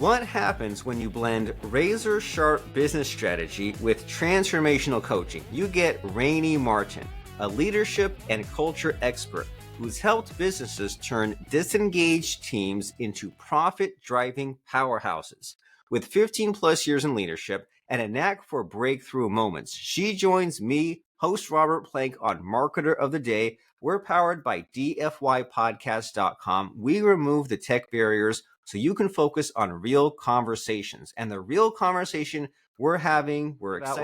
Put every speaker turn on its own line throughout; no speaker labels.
What happens when you blend razor sharp business strategy with transformational coaching? You get Rainey Martin, a leadership and culture expert who's helped businesses turn disengaged teams into profit-driving powerhouses. With 15 plus years in leadership and a knack for breakthrough moments, she joins me, host Robert Plank, on Marketer of the Day. We're powered by DFYpodcast.com. We remove the tech barriers so you can focus on real conversations. And the real conversation we're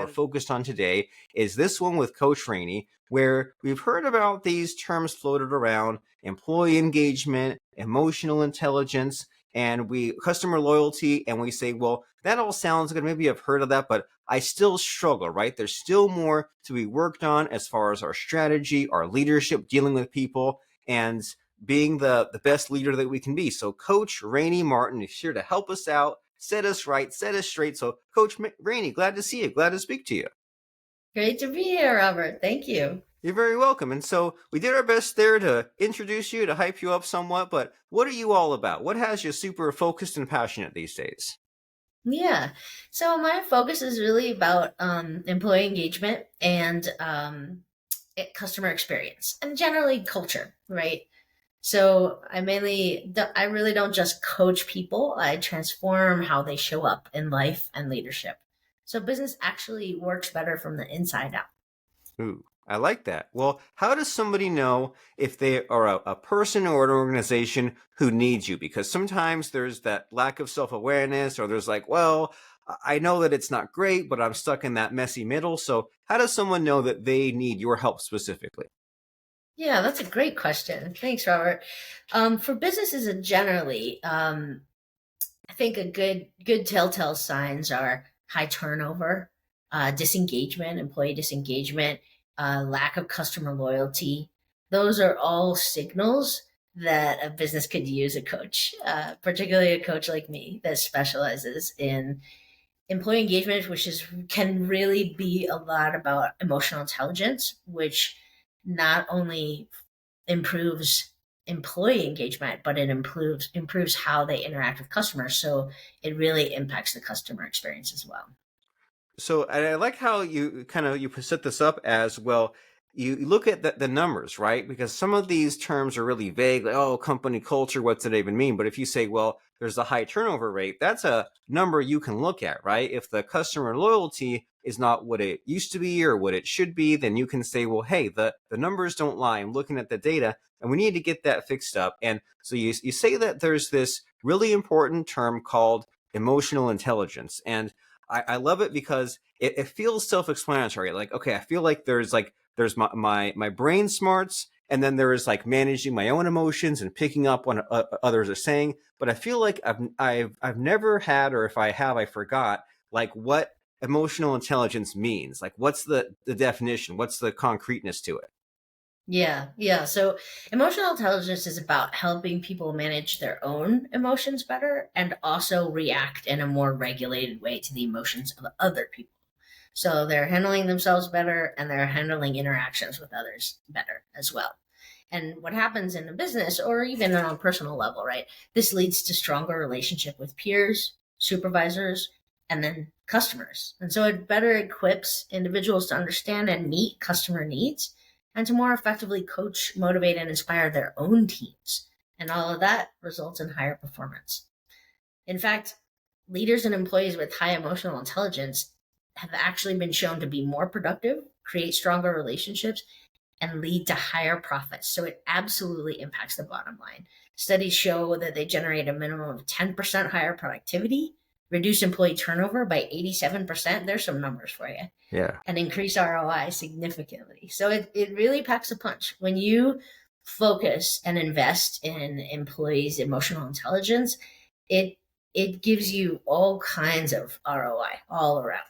focused on today is this one with Coach Rainey, where we've heard about these terms floated around: employee engagement, emotional intelligence, and customer loyalty. And we say, well, that all sounds good. Maybe I've heard of that, but I still struggle, right? There's still more to be worked on as far as our strategy, our leadership, dealing with people, and being the best leader that we can be. So Coach Rainey Martin is here to help us out, set us right, set us straight. So Coach Rainey, glad to see you. Glad to speak to you.
Great to be here, Robert. Thank you.
You're very welcome. And so we did our best there to introduce you, to hype you up somewhat, but what are you all about? What has you super focused and passionate these days?
Yeah. So my focus is really about employee engagement and customer experience and generally culture, right? So I really don't just coach people. I transform how they show up in life and leadership. So business actually works better from the inside out.
Ooh, I like that. Well, how does somebody know if they are a person or an organization who needs you? Because sometimes there's that lack of self-awareness, or there's like, well, I know that it's not great, but I'm stuck in that messy middle. So how does someone know that they need your help specifically?
Yeah, that's a great question. Thanks, Robert. For businesses generally, I think a good telltale signs are high turnover, employee disengagement, lack of customer loyalty. Those are all signals that a business could use a coach, particularly a coach like me that specializes in employee engagement, can really be a lot about emotional intelligence, which not only improves employee engagement, but it improves how they interact with customers. So it really impacts the customer experience as well.
So I like how you set this up as well. You look at the numbers, right? Because some of these terms are really vague, like, oh, company culture, what's it even mean? But if you say, well, there's a high turnover rate, that's a number you can look at, right? If the customer loyalty is not what it used to be or what it should be, then you can say, well, hey, the numbers don't lie. I'm looking at the data and we need to get that fixed up. And so you say that there's this really important term called emotional intelligence. And I love it because it feels self-explanatory. Like, okay, I feel like there's my brain smarts, and then there is like managing my own emotions and picking up what others are saying. But I feel like I've never had, or if I have, I forgot, like what emotional intelligence means. Like, what's the definition? What's the concreteness to it?
Yeah. So emotional intelligence is about helping people manage their own emotions better and also react in a more regulated way to the emotions of other people. So they're handling themselves better and they're handling interactions with others better as well. And what happens in a business or even on a personal level, right? This leads to stronger relationship with peers, supervisors, and then customers. And so it better equips individuals to understand and meet customer needs and to more effectively coach, motivate, and inspire their own teams. And all of that results in higher performance. In fact, leaders and employees with high emotional intelligence have actually been shown to be more productive, create stronger relationships, and lead to higher profits. So it absolutely impacts the bottom line. Studies show that they generate a minimum of 10% higher productivity, reduce employee turnover by 87%. There's some numbers for you.
Yeah.
And increase ROI significantly. So it really packs a punch. When you focus and invest in employees' emotional intelligence, it gives you all kinds of ROI all around.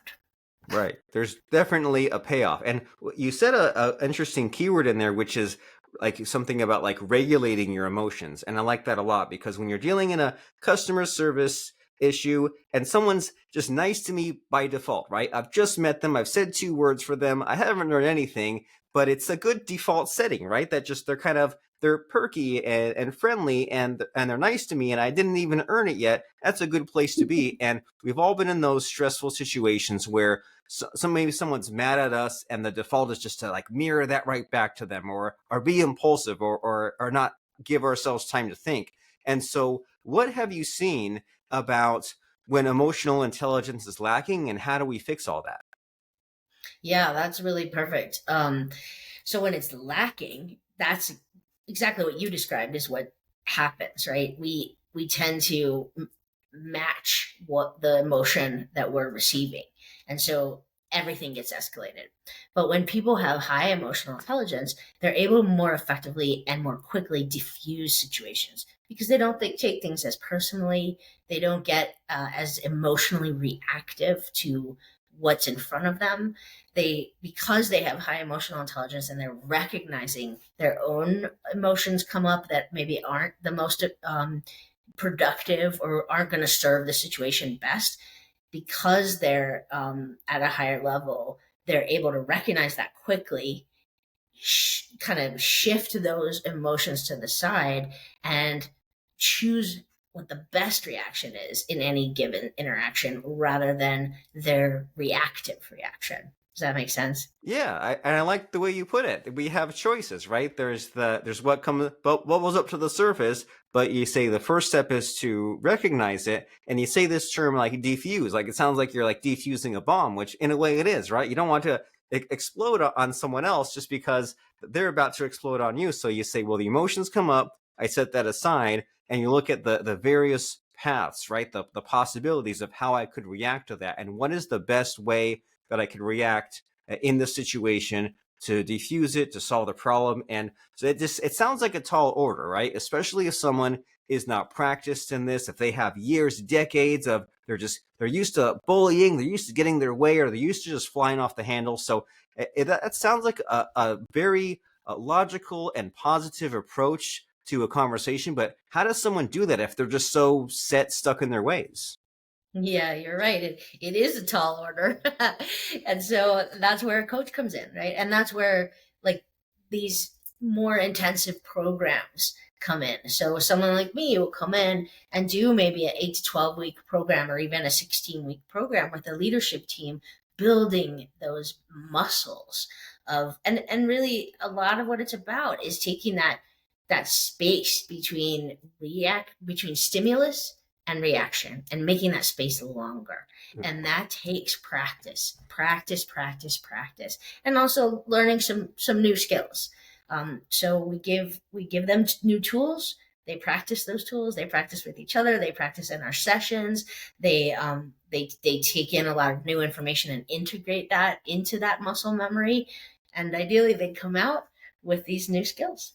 Right. There's definitely a payoff. And you said a interesting keyword in there, which is like something about like regulating your emotions. And I like that a lot because when you're dealing in a customer service issue and someone's just nice to me by default, right? I've just met them. I've said 2 words for them. I haven't learned anything. but it's a good default setting, right? That just they're perky and friendly and they're nice to me and I didn't even earn it yet. That's a good place to be. And we've all been in those stressful situations where maybe someone's mad at us and the default is just to like mirror that right back to them or be impulsive or not give ourselves time to think. And so what have you seen about when emotional intelligence is lacking and how do we fix all that?
Yeah, that's really perfect. So when it's lacking, that's exactly what you described is what happens, right? We tend to match what the emotion that we're receiving, and so everything gets escalated. But when people have high emotional intelligence, they're able to more effectively and more quickly diffuse situations because they don't take things as personally. They don't get as emotionally reactive to what's in front of them. They, because they have high emotional intelligence and they're recognizing their own emotions come up that maybe aren't the most productive or aren't going to serve the situation best, because they're at a higher level, they're able to recognize that quickly, kind of shift those emotions to the side and choose what the best reaction is in any given interaction rather than their reactive reaction. Does that make sense?
Yeah, and I like the way you put it. We have choices, right? There's what comes, what bubbles up to the surface, but you say the first step is to recognize it, and you say this term like defuse, like it sounds like you're like defusing a bomb, which in a way it is, right? You don't want to explode on someone else just because they're about to explode on you. So you say, well, the emotions come up, I set that aside, and you look at the various paths, right? The possibilities of how I could react to that, and what is the best way that I could react in this situation to defuse it, to solve the problem. And so it sounds like a tall order, right? Especially if someone is not practiced in this, if they have years, decades of they're used to bullying, they're used to getting their way, or they're used to just flying off the handle. So that sounds like a very logical and positive approach to a conversation. But how does someone do that if they're just so stuck in their ways?
Yeah, you're right. It is a tall order. And so that's where a coach comes in, right? And that's where like these more intensive programs come in. So someone like me will come in and do maybe an 8 to 12 week program or even a 16-week program with a leadership team, building those muscles of, and really a lot of what it's about is taking that space between stimulus and reaction and making that space longer. And that takes practice, and also learning some new skills. So we give them new tools. They practice those tools. They practice with each other. They practice in our sessions. They take in a lot of new information and integrate that into that muscle memory. And ideally, they come out with these new skills.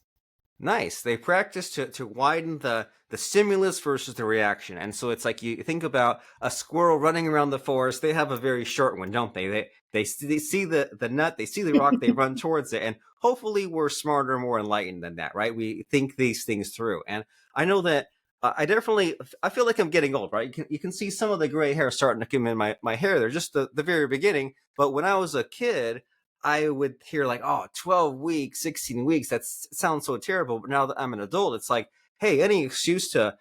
Nice. They practice to widen the stimulus versus the reaction. And so it's like you think about a squirrel running around the forest. They have a very short one, don't they? They see the nut, they see the rock, they run towards it. And hopefully we're smarter, more enlightened than that, right? We think these things through. And I know that I feel like I'm getting old, right? You can see some of the gray hair starting to come in my hair. They're just the very beginning. But when I was a kid, I would hear like, oh, 12 weeks, 16 weeks, that sounds so terrible. But now that I'm an adult, it's like, hey, any excuse to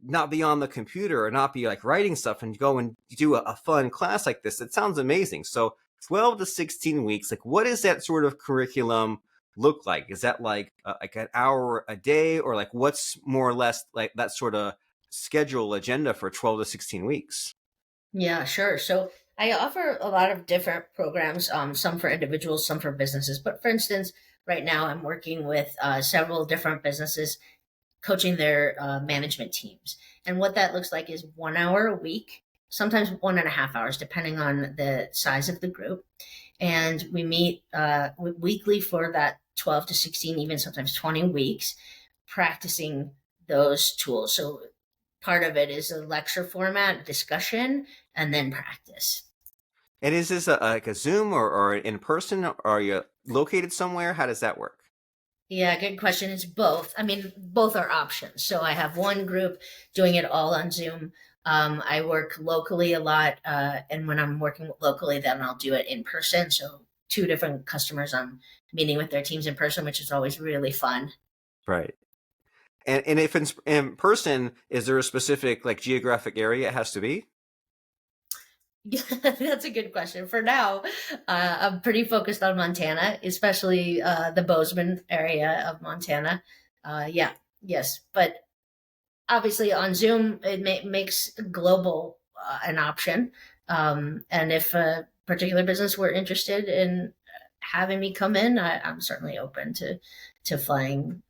not be on the computer or not be like writing stuff and go and do a fun class like this, it sounds amazing. So 12 to 16 weeks, like what does that sort of curriculum look like? Is that like an hour a day, or like what's more or less like that sort of schedule agenda for 12 to 16 weeks?
Yeah, sure. So I offer a lot of different programs, some for individuals, some for businesses. But for instance, right now I'm working with several different businesses coaching their management teams. And what that looks like is 1 hour a week, sometimes 1.5 hours, depending on the size of the group. And we meet weekly for that 12 to 16, even sometimes 20 weeks, practicing those tools. So part of it is a lecture format, discussion, and then practice.
And is this like a Zoom or in person? Or are you located somewhere? How does that work?
Yeah, good question. It's both. I mean, both are options. So I have one group doing it all on Zoom. I work locally a lot, and when I'm working locally, then I'll do it in person. So two different customers I'm meeting with their teams in person, which is always really fun.
Right. And if in person, is there a specific like geographic area it has to be?
Yeah, that's a good question. For now, I'm pretty focused on Montana, especially the Bozeman area of Montana. Yeah, yes, but obviously on Zoom it makes global an option. And if a particular business were interested in having me come in, I'm certainly open to flying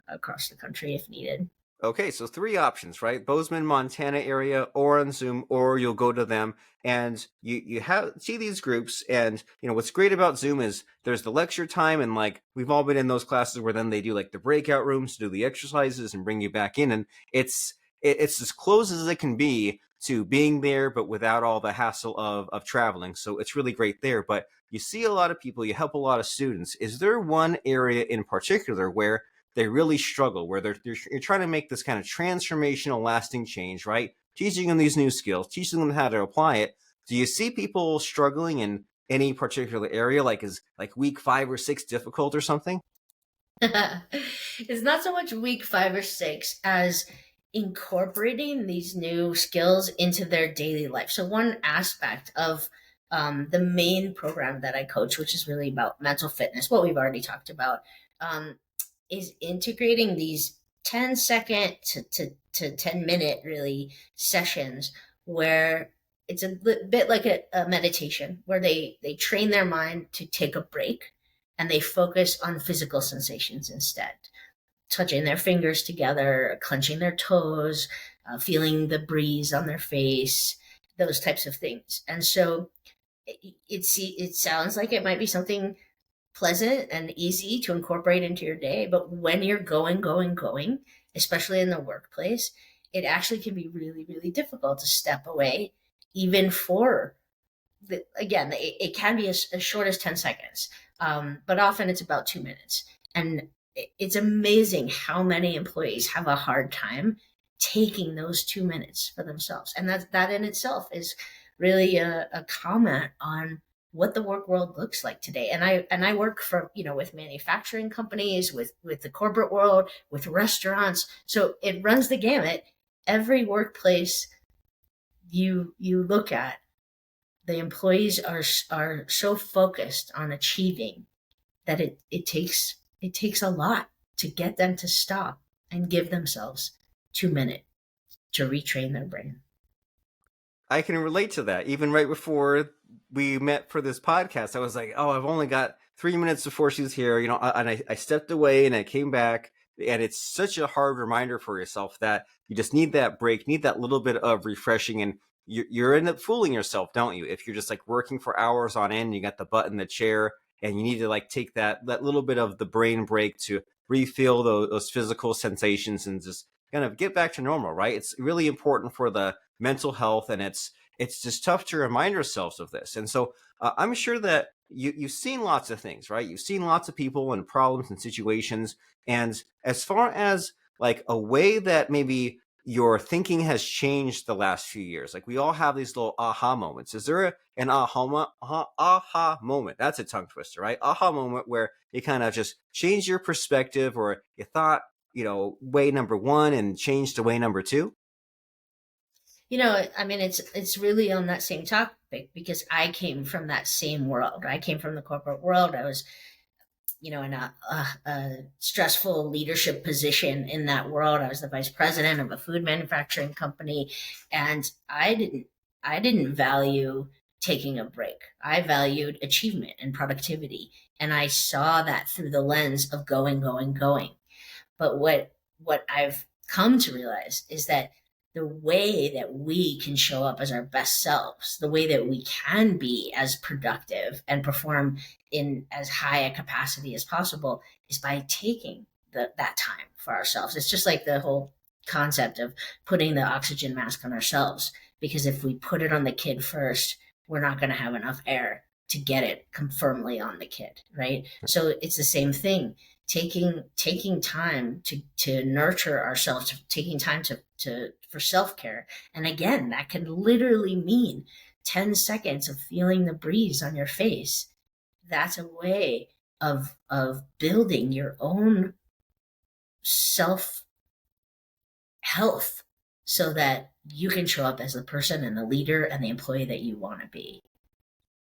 across the country if needed.
Okay, so three options, right? Bozeman, Montana area, or on Zoom, or you'll go to them and you have see these groups. And what's great about Zoom is there's the lecture time, and like we've all been in those classes where then they do like the breakout rooms to do the exercises and bring you back in, and it's as close as it can be to being there, but without all the hassle of traveling. So it's really great there. But you see a lot of people, you help a lot of students. Is there one area in particular where they really struggle, where you're trying to make this kind of transformational, lasting change, right? Teaching them these new skills, teaching them how to apply it. Do you see people struggling in any particular area? Like is like week 5 or 6 difficult or something?
It's not so much week 5 or 6 as incorporating these new skills into their daily life. So, one aspect of the main program that I coach, which is really about mental fitness, what we've already talked about, um, is integrating these 10-second to 10-minute really sessions where it's a bit like a meditation where they train their mind to take a break and they focus on physical sensations instead, touching their fingers together, clenching their toes, feeling the breeze on their face, those types of things. And so it sounds like it might be something pleasant and easy to incorporate into your day, but when you're going, especially in the workplace, it actually can be really, really difficult to step away, even for again, it can be as short as 10 seconds, but often it's about 2 minutes. And it's amazing how many employees have a hard time taking those 2 minutes for themselves. And that in itself is really a comment on what the work world looks like today. And I work for, with manufacturing companies, with the corporate world, with restaurants. So it runs the gamut. Every workplace you look at, the employees are so focused on achieving that it takes a lot to get them to stop and give themselves 2 minutes to retrain their brain.
I can relate to that. Even right before we met for this podcast, I was like, "Oh, I've only got 3 minutes before she's here," and I stepped away and I came back, and it's such a hard reminder for yourself that you just need that break, need that little bit of refreshing, and you're end up fooling yourself, don't you? If you're just like working for hours on end, you got the butt in the chair, and you need to like take that little bit of the brain break to refill those physical sensations and just kind of get back to normal, right? It's really important for the mental health, and it's just tough to remind ourselves of this. And so I'm sure that you've seen lots of things, right? You've seen lots of people and problems and situations. And as far as like a way that maybe your thinking has changed the last few years, like we all have these little aha moments. Is there an aha moment? That's a tongue twister, right? Aha moment where you kind of just change your perspective, or you thought way number one and changed to way number two?
I mean, it's really on that same topic because I came from that same world. I came from the corporate world. I was, in a stressful leadership position in that world. I was the vice president of a food manufacturing company, and I didn't value taking a break. I valued achievement and productivity, and I saw that through the lens of going. But what I've come to realize is that the way that we can show up as our best selves, the way that we can be as productive and perform in as high a capacity as possible, is by taking that time for ourselves. It's just like the whole concept of putting the oxygen mask on ourselves, because if we put it on the kid first, we're not going to have enough air to get it firmly on the kid, right? So it's the same thing. Taking time to nurture ourselves, taking time to for self-care. And again, that can literally mean 10 seconds of feeling the breeze on your face. that's a way of building your own self health so that you can show up as the person and the leader and the employee that you want to be.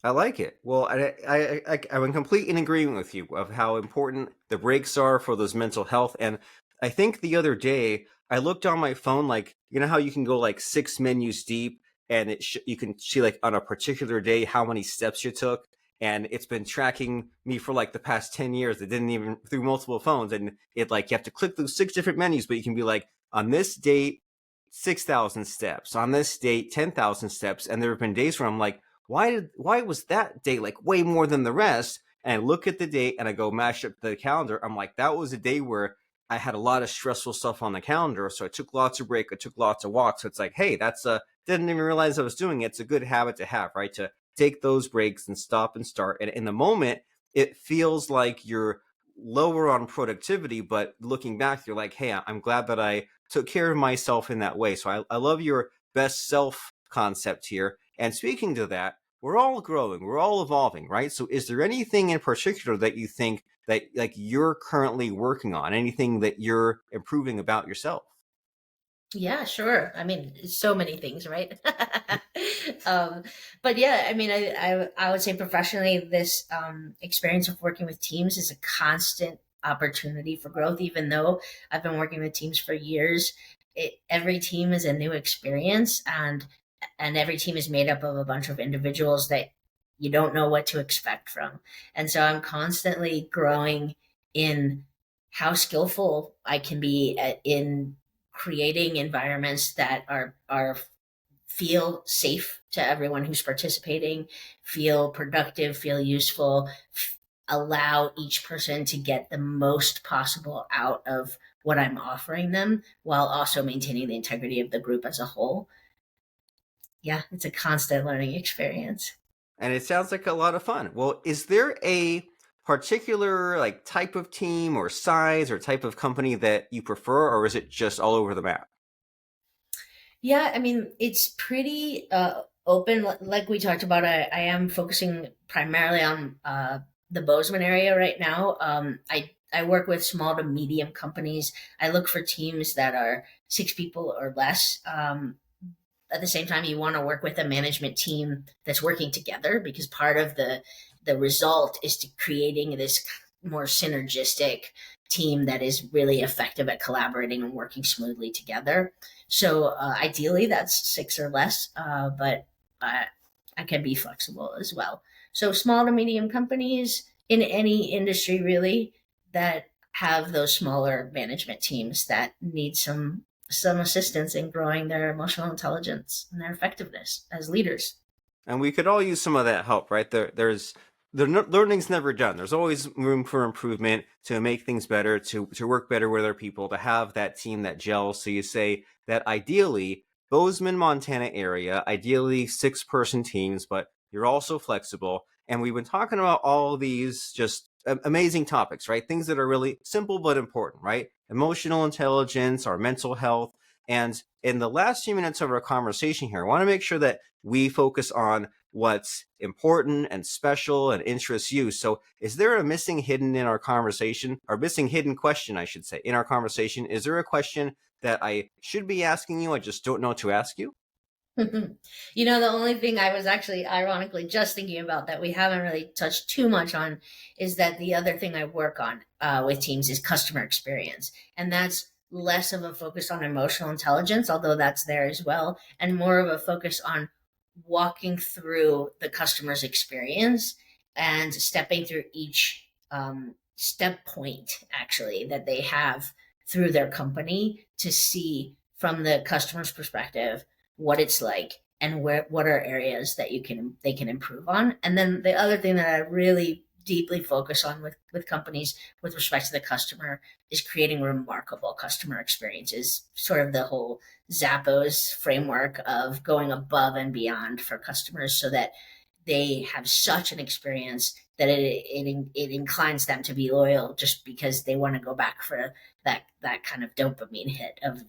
I like it. Well, I'm in complete in agreement with you of how important the breaks are for those mental health. And I think the other day I looked on my phone, like you know how you can go like 6 menus deep, and you can see like on a particular day how many steps you took, and it's been tracking me for like the past 10 years. It didn't even through multiple phones, and it like you have to click those 6 different menus, but you can be like on this date 6,000 steps, on this date 10,000 steps, and there have been days where I'm like why was that day like way more than the rest? And I look at the date and I go mash up the calendar. I'm like, that was a day where I had a lot of stressful stuff on the calendar. So I took lots of break. I took lots of walks. So it's like, hey, that's didn't even realize I was doing it. It's a good habit to have, right? To take those breaks and stop and start. And in the moment, it feels like you're lower on productivity, but looking back, you're like, hey, I'm glad that I took care of myself in that way. So I love your best self concept here. And speaking to that, we're all growing, we're all evolving, right? So is there anything in particular that you think that like you're currently working on, anything that you're improving about yourself?
Yeah, sure. I mean, so many things, right? um, but yeah, I mean, I would say professionally, this experience of working with teams is a constant opportunity for growth. Even though I've been working with teams for years, every team is a new experience, and every team is made up of a bunch of individuals that you don't know what to expect from. And so I'm constantly growing in how skillful I can be in creating environments that are feel safe to everyone who's participating, feel productive, feel useful, allow each person to get the most possible out of what I'm offering them while also maintaining the integrity of the group as a whole. Yeah, it's a constant learning experience.
And it sounds like a lot of fun. Well, is there a particular like type of team or size or type of company that you prefer, or is it just all over the map?
Yeah, I mean, it's pretty open. Like we talked about, I am focusing primarily on the Bozeman area right now. I work with small to medium companies. I look for teams that are 6 people or less. At the same time, you want to work with a management team that's working together, because part of the result is to creating this more synergistic team that is really effective at collaborating and working smoothly together. So ideally, that's 6 or less, but uh, I can be flexible as well. So small to medium companies in any industry, really, that have those smaller management teams that need some assistance in growing their emotional intelligence and their effectiveness as leaders.
And we could all use some of that help, right? Learning's never done. There's always room for improvement to make things better, to work better with other people, to have that team that gels. So you say that ideally, Bozeman, Montana area, ideally 6 person teams, but you're also flexible. And we've been talking about all these just amazing topics, right? Things that are really simple but important, right? Emotional intelligence, our mental health. And in the last few minutes of our conversation here, I want to make sure that we focus on what's important and special and interests you. So, is there a missing hidden in our conversation, or missing hidden question, I should say, in our conversation? Is there a question that I should be asking you? I just don't know to ask you.
The only thing I was actually ironically just thinking about that we haven't really touched too much on is that the other thing I work on with teams is customer experience. And that's less of a focus on emotional intelligence, although that's there as well, and more of a focus on walking through the customer's experience and stepping through each step point, actually, that they have through their company to see from the customer's perspective what it's like and what are areas that they can improve on. And then the other thing that I really deeply focus on with companies with respect to the customer is creating remarkable customer experiences, sort of the whole Zappos framework of going above and beyond for customers so that they have such an experience that it inclines them to be loyal just because they want to go back for that kind of dopamine hit of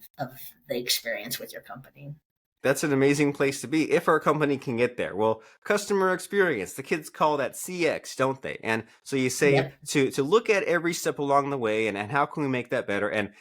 the experience with your company.
That's an amazing place to be if our company can get there. Well, customer experience, the kids call that CX, don't they? And so you say
Yep.
to look at every step along the way and how can we make that better? And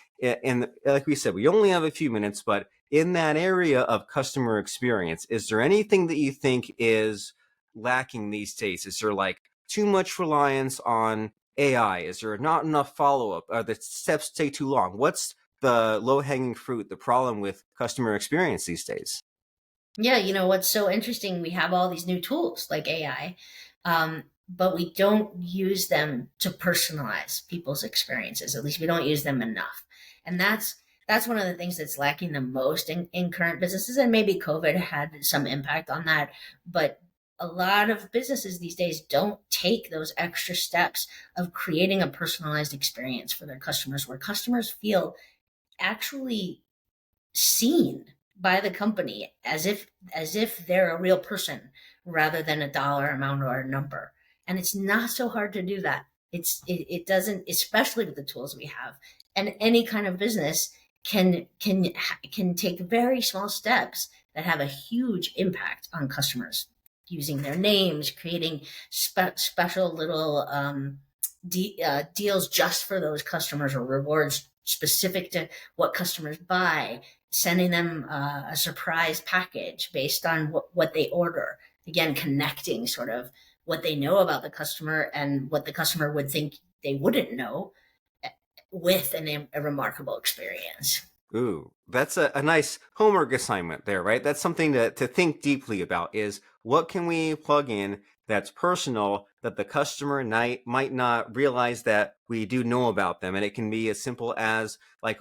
like we said, we only have a few minutes, but in that area of customer experience, is there anything that you think is lacking these days? Is there like too much reliance on AI? Is there not enough follow-up? Are the steps take too long? What's the low-hanging fruit, the problem with customer experience these days?
Yeah, what's so interesting, we have all these new tools like AI, but we don't use them to personalize people's experiences. At least we don't use them enough. And that's one of the things that's lacking the most in current businesses. And maybe COVID had some impact on that. But a lot of businesses these days don't take those extra steps of creating a personalized experience for their customers where customers feel actually seen by the company as if they're a real person rather than a dollar amount or a number. And it's not so hard to do that. It doesn't, especially with the tools we have. And any kind of business can take very small steps that have a huge impact on customers, using their names, creating special little deals just for those customers, or rewards specific to what customers buy, sending them a surprise package based on what they order. Again, connecting sort of what they know about the customer and what the customer would think they wouldn't know with a remarkable experience.
Ooh, that's a nice homework assignment there, right? That's something to think deeply about is what can we plug in that's personal that the customer might not realize that we do know about them. And it can be as simple as like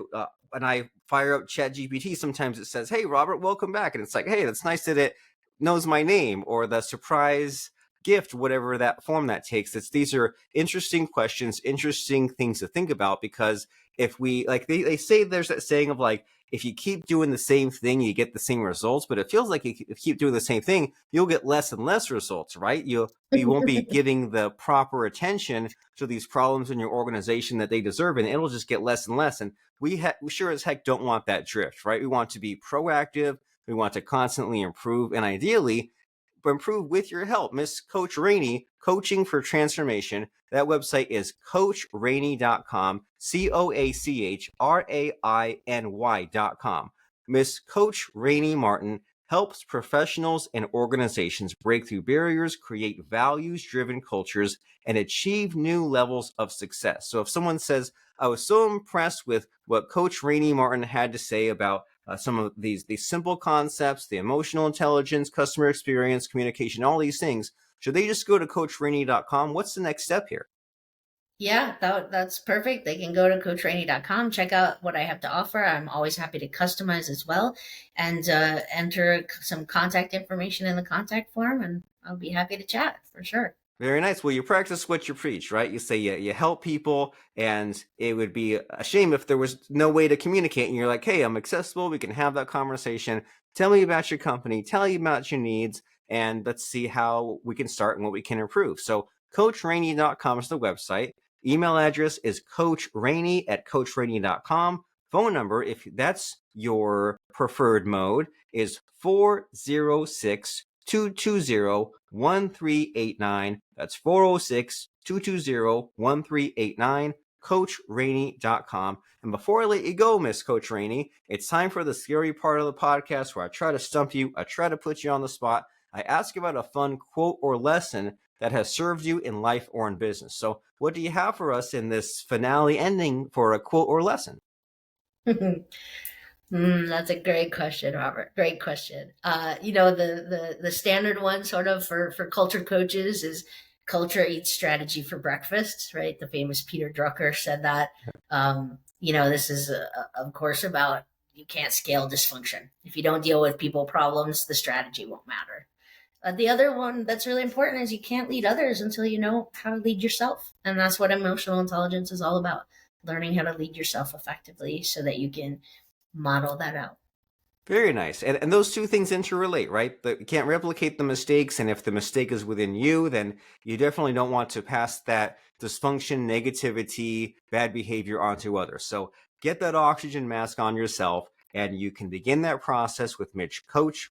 when I fire up ChatGPT, sometimes it says, "Hey, Robert, welcome back." And it's like, "Hey, that's nice that it knows my name," or the surprise gift, whatever that form that takes. These are interesting questions, interesting things to think about because if we like they say there's that saying of like if you keep doing the same thing you get the same results, but it feels like if you keep doing the same thing you'll get less and less results, right? You won't be giving the proper attention to these problems in your organization that they deserve, and it'll just get less and less. And we sure as heck don't want that drift, right? We want to be proactive, we want to constantly improve, and ideally improve with your help. Miss Coach Rainey, Coaching for Transformation. That website is coachrainy.com, CoachRainy.com. Miss Coach Rainey Martin helps professionals and organizations break through barriers, create values driven cultures, and achieve new levels of success. So if someone says, I was so impressed with what Coach Rainey Martin had to say about some of these simple concepts, the emotional intelligence, customer experience, communication, all these things, should they just go to coachrainey.com? What's the next step here?
Yeah, that's perfect. They can go to coachrainy.com, check out what I have to offer. I'm always happy to customize as well, and enter some contact information in the contact form, and I'll be happy to chat for sure.
Very nice. Well, you practice what you preach, right? You say you help people, and it would be a shame if there was no way to communicate. And you're like, hey, I'm accessible. We can have that conversation. Tell me about your company. Tell me about your needs, and let's see how we can start and what we can improve. So, coachrainy.com is the website. Email address is coachrainy@coachrainy.com. Phone number, if that's your preferred mode, is 406 220 1389. That's 406 220 1389, coachrainy.com. And before I let you go, Miss Coach Rainey, it's time for the scary part of the podcast where I try to stump you, I try to put you on the spot. I ask about a fun quote or lesson that has served you in life or in business. So, what do you have for us in this finale ending for a quote or lesson?
That's a great question, Robert. Great question. The standard one sort of for culture coaches is culture eats strategy for breakfast, right? The famous Peter Drucker said that. This is of course about you can't scale dysfunction. If you don't deal with people problems, the strategy won't matter. The other one that's really important is you can't lead others until you know how to lead yourself. And that's what emotional intelligence is all about, learning how to lead yourself effectively so that you can model that out.
Very nice. And those two things interrelate, right? You can't replicate the mistakes. And if the mistake is within you, then you definitely don't want to pass that dysfunction, negativity, bad behavior onto others. So get that oxygen mask on yourself. And you can begin that process with Miss Coach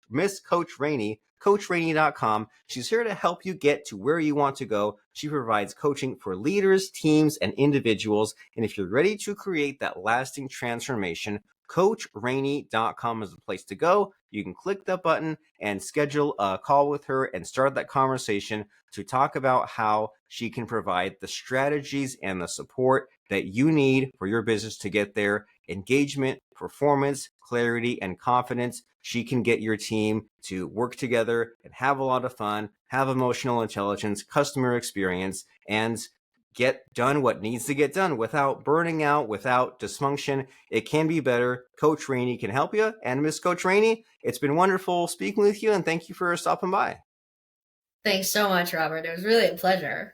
Rainey, CoachRainey.com. She's here to help you get to where you want to go. She provides coaching for leaders, teams, and individuals. And if you're ready to create that lasting transformation, CoachRainey.com is the place to go. You can click that button and schedule a call with her and start that conversation to talk about how she can provide the strategies and the support that you need for your business to get there. Engagement, performance, clarity, and confidence. She can get your team to work together and have a lot of fun, have emotional intelligence, customer experience, and get done what needs to get done without burning out, without dysfunction. It can be better. Coach Rainey can help you. And Miss Coach Rainey, it's been wonderful speaking with you, and thank you for stopping by.
Thanks so much, Robert. It was really a pleasure.